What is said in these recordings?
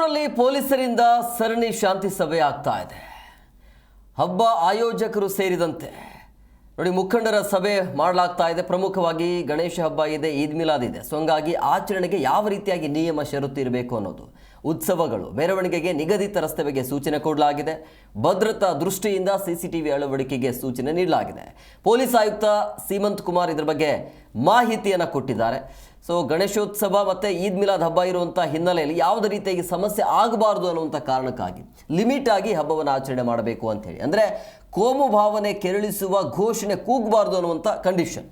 ಬೆಂಗಳೂರಲ್ಲಿ ಪೊಲೀಸರಿಂದ ಸರಣಿ ಶಾಂತಿ ಸಭೆ ಆಗ್ತಾ ಇದೆ. ಹಬ್ಬ ಆಯೋಜಕರು ಸೇರಿದಂತೆ ನೋಡಿ ಮುಖಂಡರ ಸಭೆ ಮಾಡಲಾಗ್ತಾ ಇದೆ. ಪ್ರಮುಖವಾಗಿ ಗಣೇಶ ಹಬ್ಬ ಇದೆ, ಈದ್ ಮಿಲಾದ್ ಇದೆ. ಸೊ ಹಂಗಾಗಿ ಆಚರಣೆಗೆ ಯಾವ ರೀತಿಯಾಗಿ ನಿಯಮ ಷರತ್ತು ಇರಬೇಕು ಅನ್ನೋದು, ಉತ್ಸವಗಳು ಮೆರವಣಿಗೆಗೆ ನಿಗದಿತ ರಸ್ತೆಗೆ ಸೂಚನೆ ಕೊಡಲಾಗಿದೆ. ಭದ್ರತಾ ದೃಷ್ಟಿಯಿಂದ ಸಿಸಿಟಿವಿ ಅಳವಡಿಕೆಗೆ ಸೂಚನೆ ನೀಡಲಾಗಿದೆ. ಪೊಲೀಸ್ ಆಯುಕ್ತ ಸೀಮಂತ್ ಕುಮಾರ್ ಇದರ ಬಗ್ಗೆ ಮಾಹಿತಿಯನ್ನು ಕೊಟ್ಟಿದ್ದಾರೆ. ಸೊ ಗಣೇಶೋತ್ಸವ ಮತ್ತು ಈದ್ ಮಿಲಾದ್ ಹಬ್ಬ ಇರುವಂಥ ಹಿನ್ನೆಲೆಯಲ್ಲಿ ಯಾವುದೇ ರೀತಿಯಾಗಿ ಸಮಸ್ಯೆ ಆಗಬಾರ್ದು ಅನ್ನುವಂಥ ಕಾರಣಕ್ಕಾಗಿ ಲಿಮಿಟ್ ಆಗಿ ಹಬ್ಬವನ್ನು ಆಚರಣೆ ಮಾಡಬೇಕು ಅಂತೇಳಿ, ಅಂದರೆ ಕೋಮು ಭಾವನೆ ಕೆರಳಿಸುವ ಘೋಷಣೆ ಕೂಗಬಾರ್ದು ಅನ್ನುವಂಥ ಕಂಡೀಷನ್.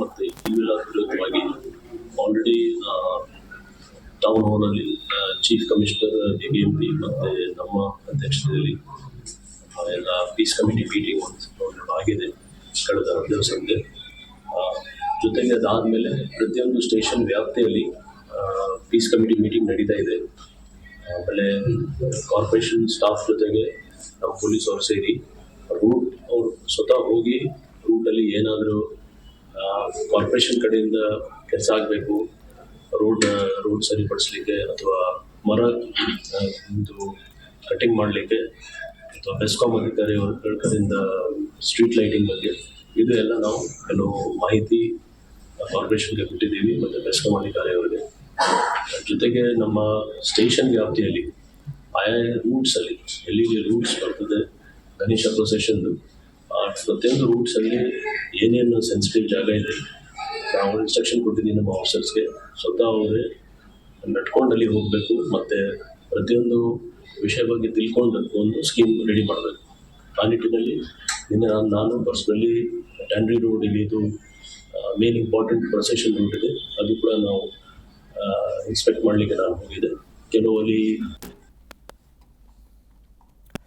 ಮತ್ತೆ ಈದ್ ಮಿಲಾದ್ ವಿರುದ್ಧವಾಗಿ ಆಲ್ರೆಡಿ ಟೌನ್ ಹಾಲಲ್ಲಿ ಚೀಫ್ ಕಮಿಷನರ್ ಬಿಬಿಎಂಪಿ ಮತ್ತು ನಮ್ಮ ಅಧ್ಯಕ್ಷತೆಯಲ್ಲಿ ಎಲ್ಲ ಪೀಸ್ ಕಮಿಟಿ ಮೀಟಿಂಗ್ ಆಗಿದೆ ಕಳೆದ 2 ದಿವಸಕ್ಕೆ. ಜೊತೆಗೆ ಅದಾದಮೇಲೆ ಪ್ರತಿಯೊಂದು ಸ್ಟೇಷನ್ ವ್ಯಾಪ್ತಿಯಲ್ಲಿ ಪೀಸ್ ಕಮಿಟಿ ಮೀಟಿಂಗ್ ನಡೀತಾ ಇದೆ. ಆಮೇಲೆ ಕಾರ್ಪೊರೇಷನ್ ಸ್ಟಾಫ್ ಜೊತೆಗೆ ನಮ್ಮ ಪೊಲೀಸ್ ಅವ್ರು ಸೇರಿ ರೂಟ್ ಅವ್ರು ಸ್ವತಃ ಹೋಗಿ ರೂಟಲ್ಲಿ ಏನಾದರೂ ಕಾರ್ಪೊರೇಷನ್ ಕಡೆಯಿಂದ ಕೆಲಸ ಆಗಬೇಕು, ರೋಡ್ ಸರಿಪಡಿಸ್ಲಿಕ್ಕೆ ಅಥವಾ ಮರ ಇದು ಕಟಿಂಗ್ ಮಾಡಲಿಕ್ಕೆ ಅಥವಾ ಬೆಸ್ಕಾಮ್ ಅಧಿಕಾರಿ ಅವ್ರ ಕಡೆಯಿಂದ ಸ್ಟ್ರೀಟ್ ಲೈಟಿಂಗ್ ಬಗ್ಗೆ ಇದು ಎಲ್ಲ ನಾವು ಕೆಲವು ಮಾಹಿತಿ ಕಾರ್ಪೊರೇಷನ್ಗೆ ಕೊಟ್ಟಿದ್ದೀವಿ ಮತ್ತು ಬೆಸ್ಕಾಮ್ ಅಧಿಕಾರಿ ಅವರಿಗೆ. ಜೊತೆಗೆ ನಮ್ಮ ಸ್ಟೇಷನ್ ವ್ಯಾಪ್ತಿಯಲ್ಲಿ ಆಯಾ ರೂಟ್ಸಲ್ಲಿ ಎಲ್ಲಿ ರೂಟ್ಸ್ ಬರ್ತದೆ ಗಣೇಶ ಪ್ರೊಸೆಷನ್ದು, ಆ ಪ್ರತಿಯೊಂದು ರೂಟ್ಸಲ್ಲಿ ಏನೇನು ಸೆನ್ಸಿಟಿವ್ ಜಾಗ ಇದೆ ನಾವು ಇನ್ಸ್ಟ್ರಕ್ಷನ್ ಕೊಟ್ಟಿದ್ದೀವಿ ನಮ್ಮ ಆಫೀಸರ್ಸ್ಗೆ. ಸ್ವತಃ ಅವರೇ ನಡ್ಕೊಂಡಲ್ಲಿ ಹೋಗಬೇಕು ಮತ್ತು ಪ್ರತಿಯೊಂದು ವಿಷಯ ಬಗ್ಗೆ ತಿಳ್ಕೊಂಡು ಒಂದು ಸ್ಕೀಮ್ ರೆಡಿ ಮಾಡಬೇಕು. ಆ ನಿಟ್ಟಿನಲ್ಲಿ ನಿನ್ನೆ ನಾನು ಪರ್ಸ್ನಲಿ ಟ್ಯಾಂಡ್ರಿ ರೋಡ್ ಇಲ್ಲಿ ಇದು ಮೇನ್ ಇಂಪಾರ್ಟೆಂಟ್ ಪ್ರೊಸೆಷನ್ ರೂಟ್ ಇದೆ, ಅದು ಕೂಡ ನಾವು ಇನ್ಸ್ಪೆಕ್ಟ್ ಮಾಡಲಿಕ್ಕೆ ನಾನು ಹೋಗಿದೆ. ಕೆಲವು ಅಲ್ಲಿ